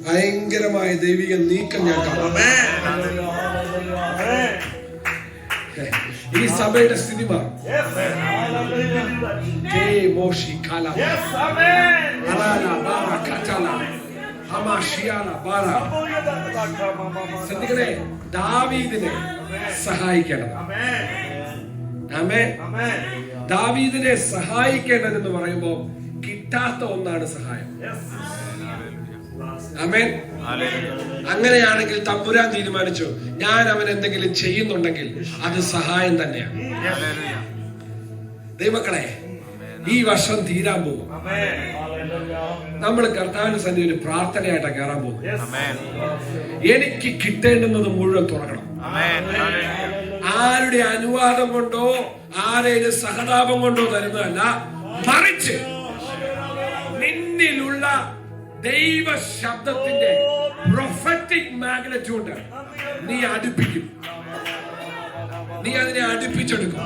ഭയങ്കരമായ ദൈവിക നീക്കം ഞാൻ കാണാം. ഈ സഭയുടെ സ്ഥിതി മാറും. ശ്രദ്ധിക്കണേ, ദാവീദിനെ സഹായിക്കണം. ദാവീദിനെ സഹായിക്കേണ്ടതെന്ന് പറയുമ്പോ കിട്ടാത്ത ഒന്നാണ് സഹായം. ആമേൻ. അങ്ങനെയാണെങ്കിൽ തമ്പുരാൻ തീരുമാനിച്ചു, ഞാൻ അവൻ എന്തെങ്കിലും ചെയ്യുന്നുണ്ടെങ്കിൽ അത് സഹായം തന്നെയാണ്. ദൈവമക്കളെ, ഈ വർഷം തീരാൻ പോകും. നമ്മൾ കർത്താവിന്റെ സന്നിധിയിൽ പ്രാർത്ഥനയായിട്ടാണ് കയറാൻ പോകും. എനിക്ക് കിട്ടേണ്ടുന്നത് മുഴുവൻ തുറക്കണം. ആരുടെ അനുവാദം കൊണ്ടോ ആരെയും സഹതാപം കൊണ്ടോ തരുന്നതല്ല, മറിച്ച് നിന്നിലുള്ള ദൈവ ശബ്ദത്തിന്റെ പ്രൊഫറ്റിക് മാഗ്നറ്റ്യൂഡ് നീ അടുപ്പിക്കും. നീ അതിനെ അടുപ്പിച്ചെടുക്കും.